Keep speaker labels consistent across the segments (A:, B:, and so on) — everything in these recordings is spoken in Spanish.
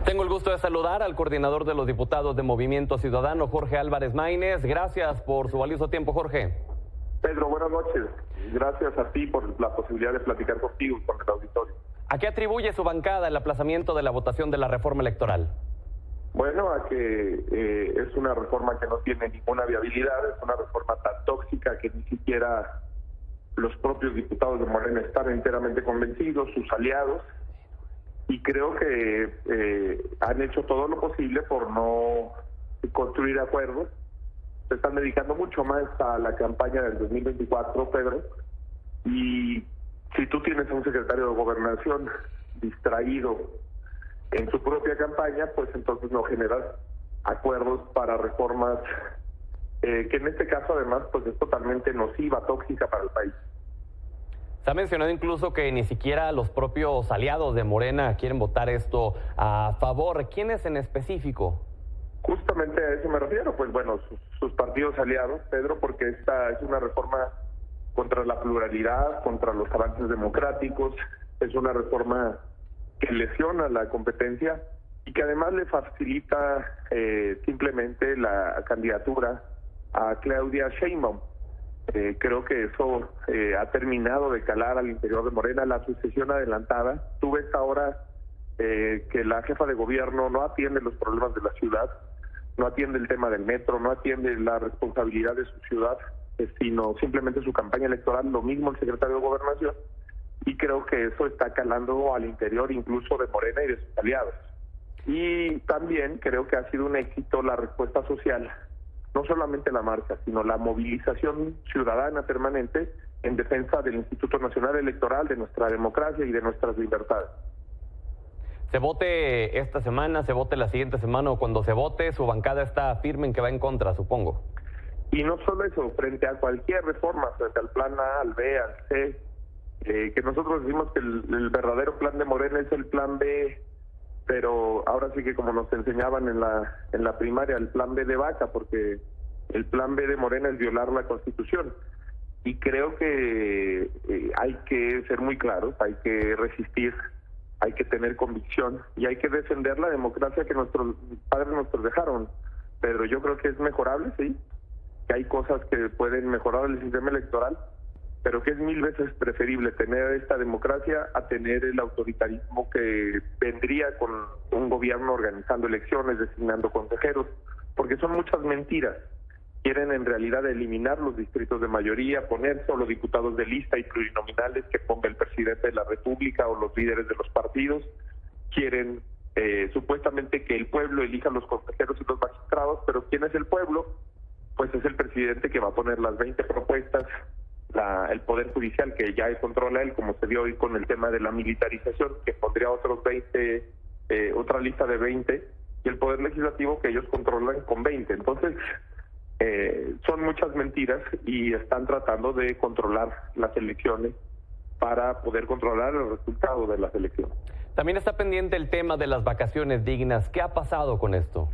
A: Tengo el gusto de saludar al coordinador de los diputados de Movimiento Ciudadano, Jorge Álvarez Maínez. Gracias por su valioso tiempo, Jorge.
B: Pedro, buenas noches. Gracias a ti por la posibilidad de platicar contigo y con el auditorio.
A: ¿A qué atribuye su bancada el aplazamiento de la votación de la reforma electoral?
B: Bueno, a que es una reforma que no tiene ninguna viabilidad, es una reforma tan tóxica que ni siquiera los propios diputados de Morena están enteramente convencidos, sus aliados, y creo que han hecho todo lo posible por no construir acuerdos. Se están dedicando mucho más a la campaña del 2024, Pedro, y si tú tienes a un secretario de Gobernación distraído en su propia campaña, pues entonces no generas acuerdos para reformas que en este caso además pues es totalmente nociva, tóxica para el país.
A: Se ha mencionado incluso que ni siquiera los propios aliados de Morena quieren votar esto a favor. ¿Quiénes en específico?
B: Justamente a eso me refiero, pues bueno, sus partidos aliados, Pedro, porque esta es una reforma contra la pluralidad, contra los avances democráticos, es una reforma que lesiona la competencia y que además le facilita simplemente la candidatura a Claudia Sheinbaum. Creo que eso ha terminado de calar al interior de Morena, la sucesión adelantada. Tú ves ahora que la jefa de gobierno no atiende los problemas de la ciudad, no atiende el tema del metro, no atiende la responsabilidad de su ciudad, sino simplemente su campaña electoral, lo mismo el secretario de Gobernación, y creo que eso está calando al interior incluso de Morena y de sus aliados. Y también creo que ha sido un éxito la respuesta social, no solamente la marcha, sino la movilización ciudadana permanente en defensa del Instituto Nacional Electoral, de nuestra democracia y de nuestras libertades.
A: Se vote esta semana, se vote la siguiente semana o cuando se vote, su bancada está firme en que va en contra, supongo.
B: Y no solo eso, frente a cualquier reforma, frente al plan A, al B, al C, que nosotros decimos que el verdadero plan de Morena es el plan B, pero ahora sí que como nos enseñaban en la primaria, el plan B de vaca, porque el plan B de Morena es violar la Constitución. Y creo que hay que ser muy claros, hay que resistir, hay que tener convicción y hay que defender la democracia que nuestros padres nos dejaron. Pero yo creo que es mejorable, sí, que hay cosas que pueden mejorar el sistema electoral, pero que es 1000 veces preferible tener esta democracia a tener el autoritarismo que vendría con un gobierno organizando elecciones, designando consejeros, porque son muchas mentiras. Quieren en realidad eliminar los distritos de mayoría, poner solo diputados de lista y plurinominales que ponga el presidente de la República o los líderes de los partidos. Quieren supuestamente que el pueblo elija los consejeros y los magistrados, pero ¿quién es el pueblo? Pues es el presidente que va a poner las 20 propuestas, el Poder Judicial que ya controla él, como se vio hoy con el tema de la militarización, que pondría otros 20, otra lista de 20, y el Poder Legislativo que ellos controlan con 20. Entonces, son muchas mentiras y están tratando de controlar las elecciones para poder controlar el resultado de las elecciones.
A: También está pendiente el tema de las vacaciones dignas. ¿Qué ha pasado con esto?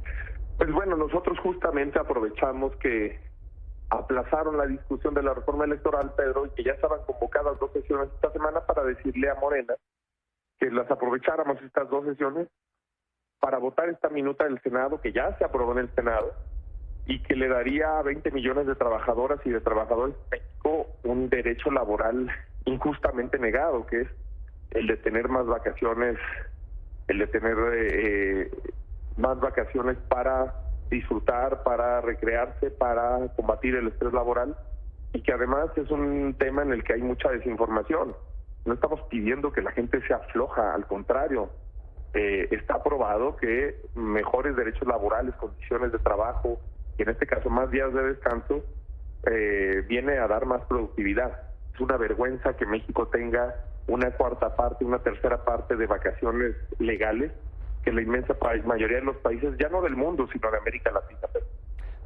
B: Pues bueno, nosotros justamente aprovechamos que aplazaron la discusión de la reforma electoral, Pedro, y que ya estaban convocadas 2 sesiones esta semana para decirle a Morena que las aprovecháramos estas 2 sesiones para votar esta minuta del Senado, que ya se aprobó en el Senado, y que le daría a 20 millones de trabajadoras y de trabajadores de México un derecho laboral injustamente negado, que es el de tener más vacaciones, el de tener más vacaciones para disfrutar, para recrearse, para combatir el estrés laboral, y que además es un tema en el que hay mucha desinformación. No estamos pidiendo que la gente sea floja, al contrario, está aprobado que mejores derechos laborales, condiciones de trabajo, y en este caso más días de descanso, viene a dar más productividad. Es una vergüenza que México tenga una cuarta parte, una tercera parte de vacaciones legales, que la inmensa mayoría de los países, ya no del mundo, sino de América Latina.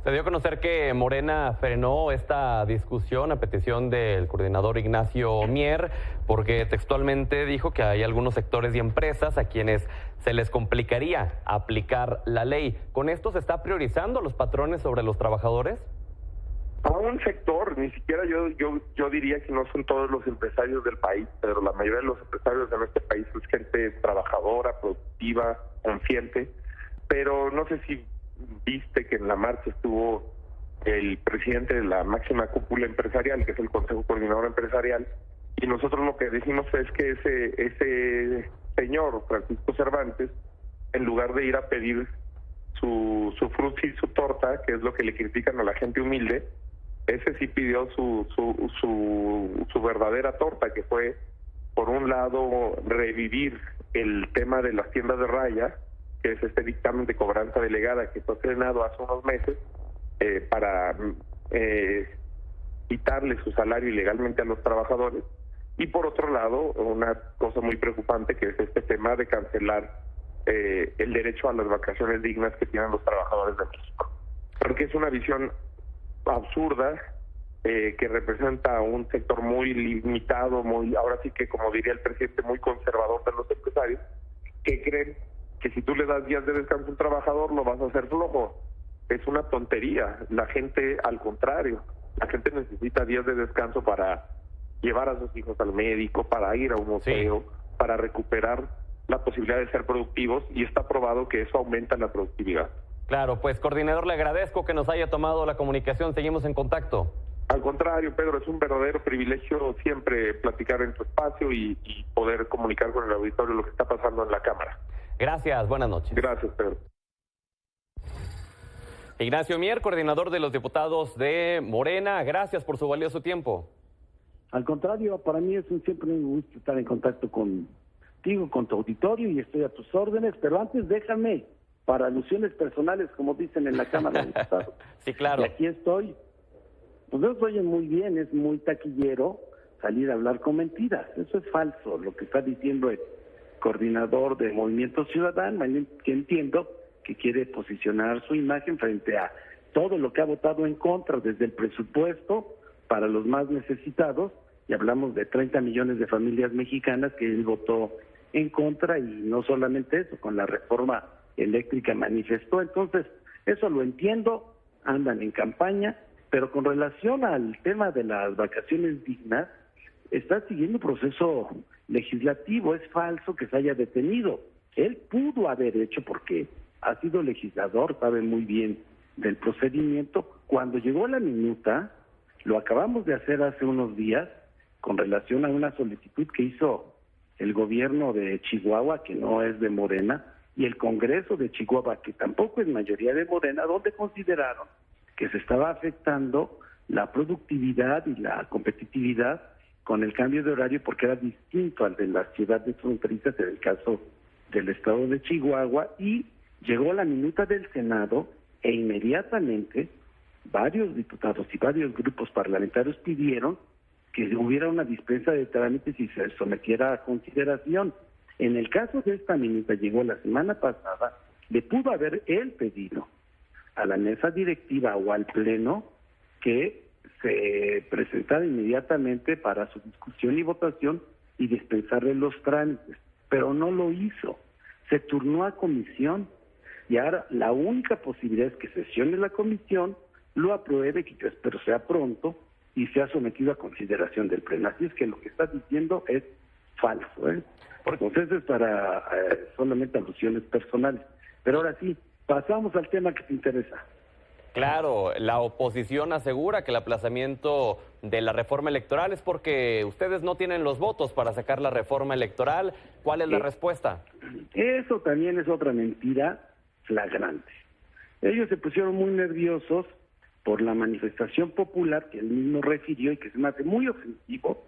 A: Se dio a conocer que Morena frenó esta discusión a petición del coordinador Ignacio Mier, porque textualmente dijo que hay algunos sectores y empresas a quienes se les complicaría aplicar la ley. ¿Con esto se está priorizando a los patrones sobre los trabajadores?
B: A un sector, ni siquiera yo diría que no son todos los empresarios del país, pero la mayoría de los empresarios de este país es gente trabajadora, productiva, consciente, pero no sé si viste que en la marcha estuvo el presidente de la máxima cúpula empresarial, que es el Consejo Coordinador Empresarial, y nosotros lo que decimos es que ese señor, Francisco Cervantes, en lugar de ir a pedir su frutzi y su torta, que es lo que le critican a la gente humilde, ese sí pidió su verdadera torta, que fue, por un lado, revivir el tema de las tiendas de raya, que es este dictamen de cobranza delegada que fue estrenado hace unos meses, para quitarle su salario ilegalmente a los trabajadores, y por otro lado, una cosa muy preocupante, que es este tema de cancelar el derecho a las vacaciones dignas que tienen los trabajadores de México. Porque es una visión absurda, que representa un sector muy limitado, ahora sí que, como diría el presidente, muy conservador de los empresarios, que creen que si tú le das días de descanso a un trabajador lo vas a hacer flojo. Es una tontería. La gente, al contrario, la gente necesita días de descanso para llevar a sus hijos al médico, para ir a un museo, para recuperar la posibilidad de ser productivos, y está probado que eso aumenta la productividad.
A: Claro, pues coordinador, le agradezco que nos haya tomado la comunicación, seguimos en contacto.
B: Al contrario, Pedro, es un verdadero privilegio siempre platicar en tu espacio y poder comunicar con el auditorio lo que está pasando en la Cámara.
A: Gracias, buenas noches.
B: Gracias, Pedro.
A: Ignacio Mier, coordinador de los diputados de Morena, gracias por su valioso tiempo.
C: Al contrario, para mí es siempre un gusto estar en contacto contigo, con tu auditorio, y estoy a tus órdenes, pero antes déjame, para alusiones personales, como dicen en la Cámara de Diputados.
A: Sí, claro.
C: Y aquí estoy. Pues no oyen muy bien, es muy taquillero salir a hablar con mentiras. Eso es falso, lo que está diciendo el coordinador de Movimiento Ciudadano, que entiendo que quiere posicionar su imagen frente a todo lo que ha votado en contra, desde el presupuesto para los más necesitados, y hablamos de 30 millones de familias mexicanas que él votó en contra, y no solamente eso, con la reforma eléctrica manifestó. Entonces, eso lo entiendo, andan en campaña, pero con relación al tema de las vacaciones dignas, está siguiendo un proceso legislativo. Es falso que se haya detenido. Él pudo haber hecho, porque ha sido legislador, sabe muy bien del procedimiento. Cuando llegó la minuta, lo acabamos de hacer hace unos días, con relación a una solicitud que hizo el gobierno de Chihuahua, que no es de Morena, y el Congreso de Chihuahua, que tampoco es mayoría de Morena, donde consideraron que se estaba afectando la productividad y la competitividad con el cambio de horario, porque era distinto al de las ciudades fronterizas, en el caso del estado de Chihuahua, y llegó la minuta del Senado e inmediatamente varios diputados y varios grupos parlamentarios pidieron que hubiera una dispensa de trámites y se sometiera a consideración. En el caso de esta minuta, llegó la semana pasada, le pudo haber él pedido a la mesa directiva o al pleno que se presentara inmediatamente para su discusión y votación y dispensarle los trámites, pero no lo hizo. Se turnó a comisión, y ahora la única posibilidad es que sesione la comisión, lo apruebe, que yo espero sea pronto, y sea sometido a consideración del pleno. Así es que lo que está diciendo es falso, ¿eh? Entonces es para solamente alusiones personales. Pero ahora sí, pasamos al tema que te interesa.
A: Claro, la oposición asegura que el aplazamiento de la reforma electoral es porque ustedes no tienen los votos para sacar la reforma electoral. ¿Cuál es la respuesta?
C: Eso también es otra mentira flagrante. Ellos se pusieron muy nerviosos por la manifestación popular que él mismo refirió, y que se me hace muy ofensivo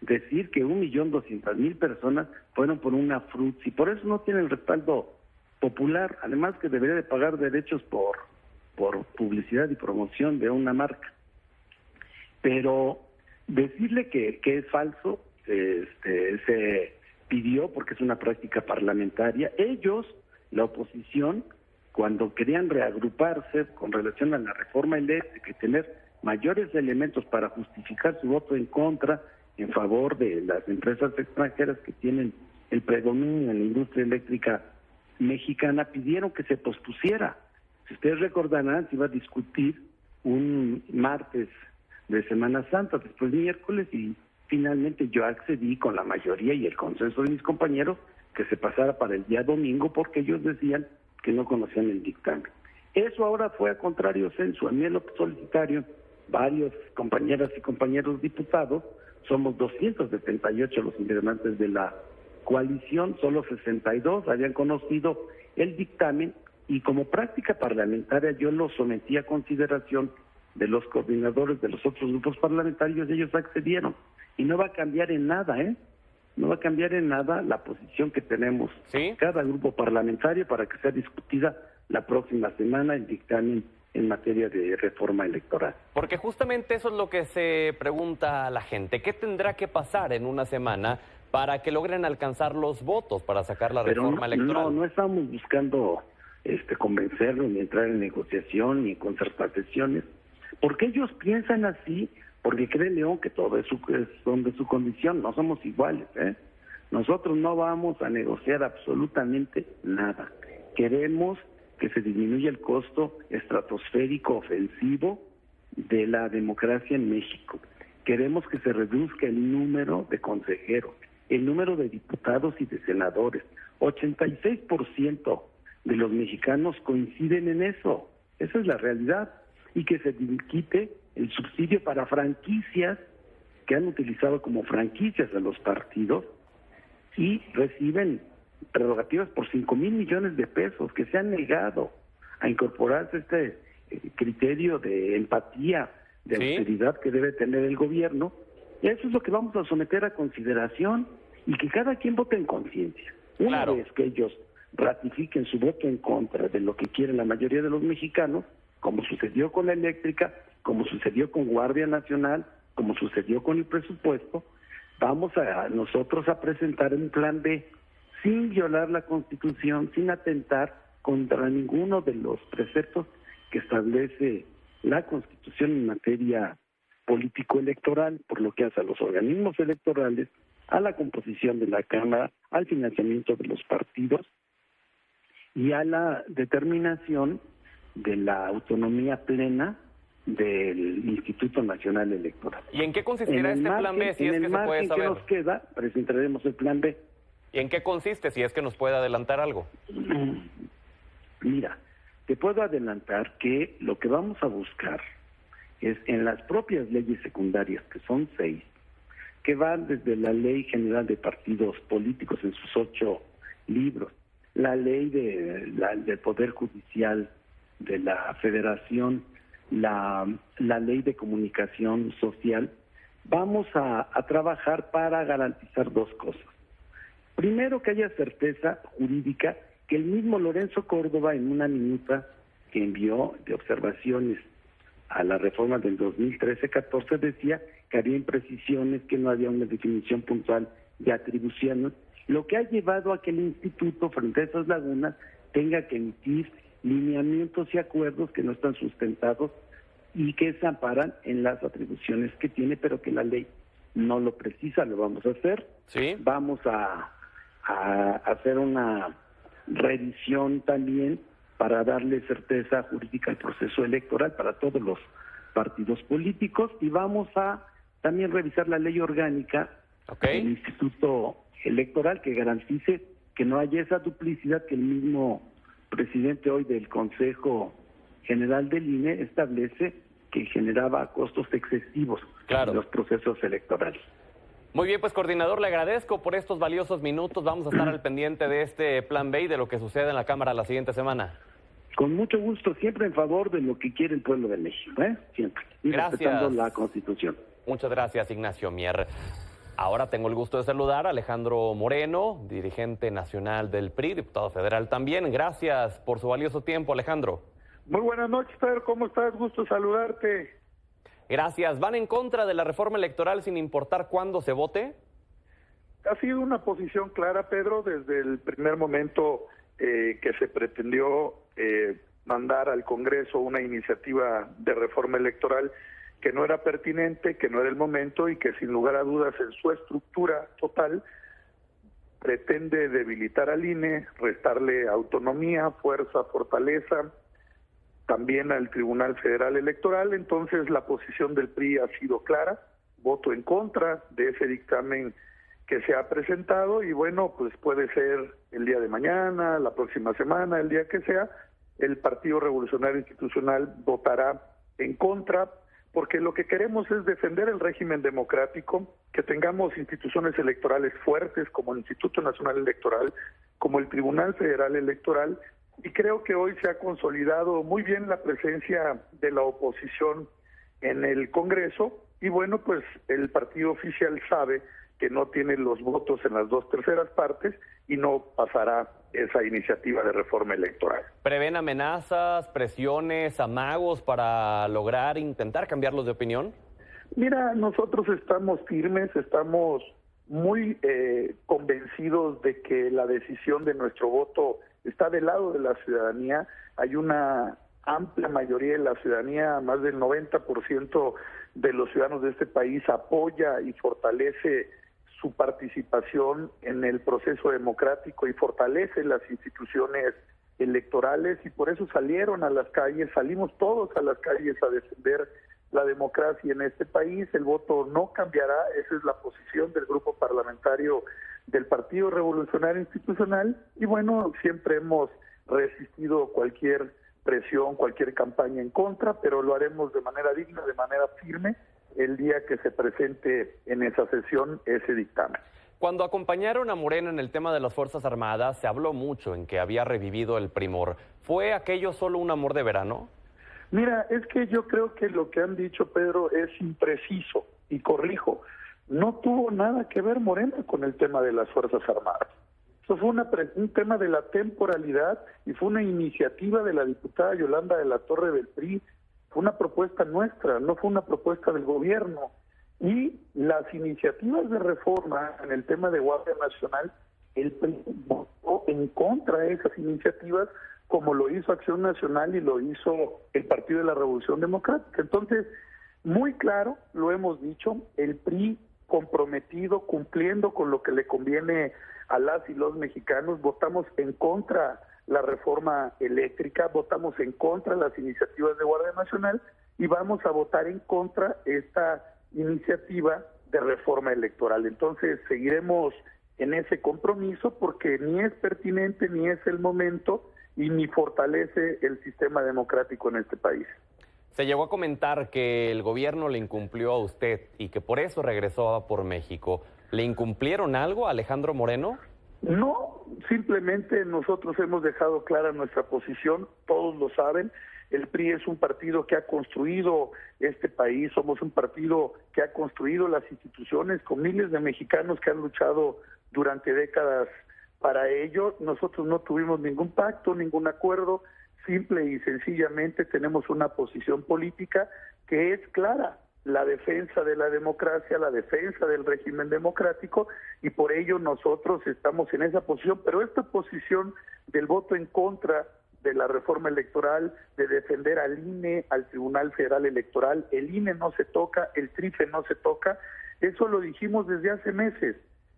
C: decir que 1.200.000 personas fueron por una frutzi, y por eso no tiene el respaldo popular, además que debería de pagar derechos por publicidad y promoción de una marca. Pero decirle que es falso, se pidió porque es una práctica parlamentaria. Ellos, la oposición, cuando querían reagruparse con relación a la reforma eléctrica y tener mayores elementos para justificar su voto en contra, en favor de las empresas extranjeras que tienen el predominio en la industria eléctrica mexicana, pidieron que se pospusiera. Si ustedes recordarán, se iba a discutir un martes de Semana Santa, después miércoles, y finalmente yo accedí con la mayoría y el consenso de mis compañeros que se pasara para el día domingo porque ellos decían que no conocían el dictamen. Eso ahora fue a contrario censo. A mí en lo solicitario, varios compañeras y compañeros diputados, somos 278 los integrantes de la coalición, solo 62 habían conocido el dictamen y como práctica parlamentaria yo lo sometí a consideración de los coordinadores de los otros grupos parlamentarios, ellos accedieron y no va a cambiar en nada, no va a cambiar en nada la posición que tenemos cada grupo parlamentario para que sea discutida la próxima semana el dictamen en materia de reforma electoral.
A: Porque justamente eso es lo que se pregunta a la gente. ¿Qué tendrá que pasar en una semana para que logren alcanzar los votos para sacar la reforma electoral?
C: No estamos buscando convencerlos, ni entrar en negociación, ni en concertaciones, porque ellos piensan así, porque cree León que todo son de su condición, no somos iguales, Nosotros no vamos a negociar absolutamente nada. Queremos que se disminuya el costo estratosférico ofensivo de la democracia en México. Queremos que se reduzca el número de consejeros, el número de diputados y de senadores. 86% de los mexicanos coinciden en eso. Esa es la realidad. Y que se quite el subsidio para franquicias que han utilizado como franquicias a los partidos y reciben prerrogativas por 5,000 millones de pesos, que se han negado a incorporarse este criterio de empatía, de austeridad que debe tener el gobierno. Y eso es lo que vamos a someter a consideración y que cada quien vote en conciencia. Una vez que ellos ratifiquen su voto en contra de lo que quiere la mayoría de los mexicanos, como sucedió con la eléctrica, como sucedió con Guardia Nacional, como sucedió con el presupuesto, vamos a nosotros a presentar un plan B sin violar la Constitución, sin atentar contra ninguno de los preceptos que establece la Constitución en materia político-electoral, por lo que hace a los organismos electorales, a la composición de la Cámara, al financiamiento de los partidos y a la determinación de la autonomía plena del Instituto Nacional Electoral.
A: ¿Y en qué consistirá este plan B, si es que se puede saber?
C: En el margen que nos queda, presentaremos el plan B.
A: ¿Y en qué consiste, si es que nos puede adelantar algo?
C: Mira, te puedo adelantar que lo que vamos a buscar es en las propias leyes secundarias, que son 6, que van desde la Ley General de Partidos Políticos en sus 8 libros, la ley del Poder Judicial de la Federación, la ley de comunicación social. Vamos a trabajar para garantizar 2 cosas. Primero, que haya certeza jurídica, que el mismo Lorenzo Córdoba en una minuta que envió de observaciones a la reforma del 2013-14 decía que había imprecisiones, que no había una definición puntual de atribuciones, lo que ha llevado a que el instituto, frente a esas lagunas, tenga que emitir lineamientos y acuerdos que no están sustentados y que se amparan en las atribuciones que tiene, pero que la ley no lo precisa. Lo vamos a hacer. Vamos a hacer una revisión también para darle certeza jurídica al proceso electoral para todos los partidos políticos y vamos a también revisar la ley orgánica del Instituto Electoral que garantice que no haya esa duplicidad que el mismo presidente hoy del Consejo General del INE establece que generaba costos excesivos en los procesos electorales.
A: Muy bien, pues coordinador, le agradezco por estos valiosos minutos. Vamos a estar al pendiente de este plan B y de lo que sucede en la Cámara la siguiente semana.
C: Con mucho gusto, siempre en favor de lo que quiere el pueblo de México, siempre. Y respetando la Constitución.
A: Muchas gracias, Ignacio Mier. Ahora tengo el gusto de saludar a Alejandro Moreno, dirigente nacional del PRI, diputado federal también. Gracias por su valioso tiempo, Alejandro.
D: Muy buenas noches, Pedro. ¿Cómo estás? Gusto saludarte.
A: Gracias. ¿Van en contra de la reforma electoral sin importar cuándo se vote?
D: Ha sido una posición clara, Pedro, desde el primer momento que se pretendió mandar al Congreso una iniciativa de reforma electoral que no era pertinente, que no era el momento y que sin lugar a dudas en su estructura total pretende debilitar al INE, restarle autonomía, fuerza, fortaleza, también al Tribunal Federal Electoral. Entonces la posición del PRI ha sido clara, voto en contra de ese dictamen que se ha presentado, y bueno, pues puede ser el día de mañana, la próxima semana, el día que sea, el Partido Revolucionario Institucional votará en contra, porque lo que queremos es defender el régimen democrático, que tengamos instituciones electorales fuertes como el Instituto Nacional Electoral, como el Tribunal Federal Electoral, y creo que hoy se ha consolidado muy bien la presencia de la oposición en el Congreso, y bueno, pues el partido oficial sabe que no tiene los votos en las 2/3 partes y no pasará esa iniciativa de reforma electoral.
A: ¿Prevén amenazas, presiones, amagos para lograr intentar cambiarlos de opinión?
D: Mira, nosotros estamos firmes, estamos muy convencidos de que la decisión de nuestro voto está del lado de la ciudadanía. Hay una amplia mayoría de la ciudadanía, más del 90% de los ciudadanos de este país apoya y fortalece su participación en el proceso democrático y fortalece las instituciones electorales, y por eso salieron a las calles, salimos todos a las calles a defender la democracia en este país. El voto no cambiará, esa es la posición del grupo parlamentario del Partido Revolucionario Institucional, y bueno, siempre hemos resistido cualquier presión, cualquier campaña en contra, pero lo haremos de manera digna, de manera firme, el día que se presente en esa sesión ese dictamen.
A: Cuando acompañaron a Morena en el tema de las Fuerzas Armadas, se habló mucho en que había revivido el primor. ¿Fue aquello solo un amor de verano?
D: Mira, es que yo creo que lo que han dicho, Pedro, es impreciso, y corrijo, no tuvo nada que ver Morena con el tema de las Fuerzas Armadas. Eso fue un tema de la temporalidad, y fue una iniciativa de la diputada Yolanda de la Torre del PRI. Fue una propuesta nuestra, no fue una propuesta del gobierno. Y las iniciativas de reforma en el tema de Guardia Nacional, el PRI votó en contra de esas iniciativas, como lo hizo Acción Nacional y lo hizo el Partido de la Revolución Democrática. Entonces, muy claro, lo hemos dicho, el PRI comprometido, cumpliendo con lo que le conviene a las y los mexicanos, votamos en contra la reforma eléctrica, votamos en contra las iniciativas de Guardia Nacional, y vamos a votar en contra esta iniciativa de reforma electoral. Entonces seguiremos en ese compromiso, porque ni es pertinente, ni es el momento, y ni fortalece el sistema democrático en este país.
A: Se llegó a comentar que el gobierno le incumplió a usted y que por eso regresó por México. ¿Le incumplieron algo a Alejandro Moreno?
D: No, simplemente nosotros hemos dejado clara nuestra posición, todos lo saben. El PRI es un partido que ha construido este país, somos un partido que ha construido las instituciones con miles de mexicanos que han luchado durante décadas para ello. Nosotros no tuvimos ningún pacto, ningún acuerdo, simple y sencillamente tenemos una posición política que es clara: la defensa de la democracia, la defensa del régimen democrático, y por ello nosotros estamos en esa posición. Pero esta posición del voto en contra de la reforma electoral, de defender al INE, al Tribunal Federal Electoral, el INE no se toca, el TRIFE no se toca, eso lo dijimos desde hace meses,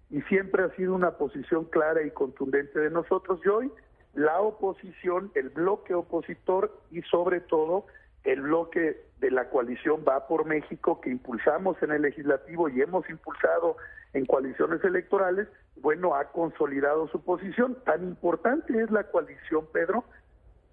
D: y siempre ha sido una posición clara y contundente de nosotros. Y hoy la oposición, el bloque opositor, y sobre todo el bloque de la coalición Va por México, que impulsamos en el legislativo y hemos impulsado en coaliciones electorales, bueno, ha consolidado su posición. Tan importante es la coalición, Pedro,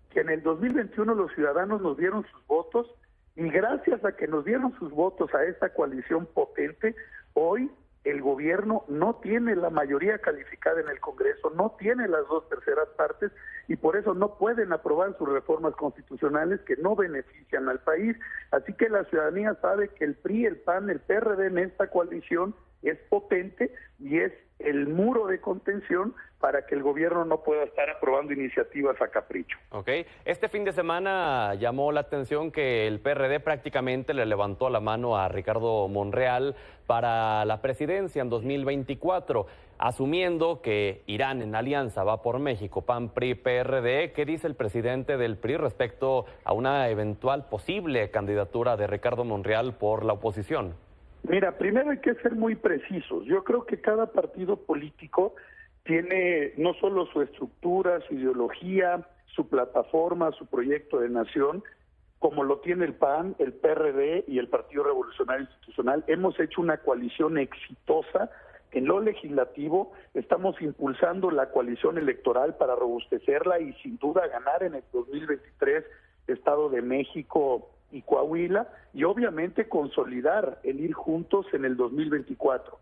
D: que en el 2021 los ciudadanos nos dieron sus votos, y gracias a que nos dieron sus votos a esta coalición potente, hoy el gobierno no tiene la mayoría calificada en el Congreso, no tiene las 2/3 partes, y por eso no pueden aprobar sus reformas constitucionales que no benefician al país. Así que la ciudadanía sabe que el PRI, el PAN, el PRD en esta coalición es potente, y es el muro de contención para que el gobierno no pueda estar aprobando iniciativas a capricho.
A: Ok. Este fin de semana llamó la atención que el PRD prácticamente le levantó la mano a Ricardo Monreal para la presidencia en 2024, asumiendo que irán en alianza Va por México, PAN, PRI, PRD. ¿Qué dice el presidente del PRI respecto a una eventual posible candidatura de Ricardo Monreal por la oposición?
D: Mira, primero hay que ser muy precisos. Yo creo que cada partido político tiene no solo su estructura, su ideología, su plataforma, su proyecto de nación, como lo tiene el PAN, el PRD y el Partido Revolucionario Institucional. Hemos hecho una coalición exitosa en lo legislativo, estamos impulsando la coalición electoral para robustecerla y sin duda ganar en el 2023 Estado de México y Coahuila, y obviamente consolidar el ir juntos en el 2024.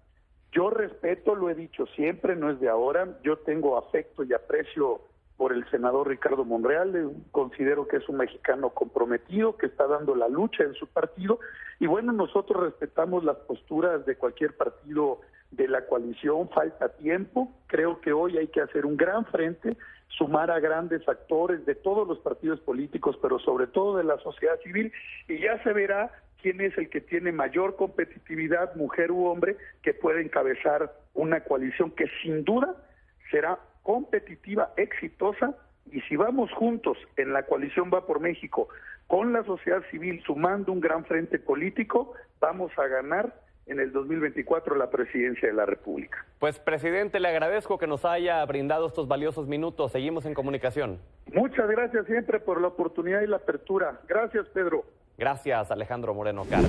D: Yo respeto, lo he dicho siempre, no es de ahora, yo tengo afecto y aprecio por el senador Ricardo Monreal, considero que es un mexicano comprometido, que está dando la lucha en su partido, y bueno, nosotros respetamos las posturas de cualquier partido de la coalición, falta tiempo, creo que hoy hay que hacer un gran frente, sumar a grandes actores de todos los partidos políticos, pero sobre todo de la sociedad civil, y ya se verá quién es el que tiene mayor competitividad, mujer u hombre, que puede encabezar una coalición que sin duda será competitiva, exitosa, y si vamos juntos en la coalición Va por México con la sociedad civil sumando un gran frente político, vamos a ganar en el 2024 la presidencia de la República.
A: Pues, presidente, le agradezco que nos haya brindado estos valiosos minutos. Seguimos en comunicación.
D: Muchas gracias siempre por la oportunidad y la apertura. Gracias, Pedro.
A: Gracias, Alejandro Moreno Caro.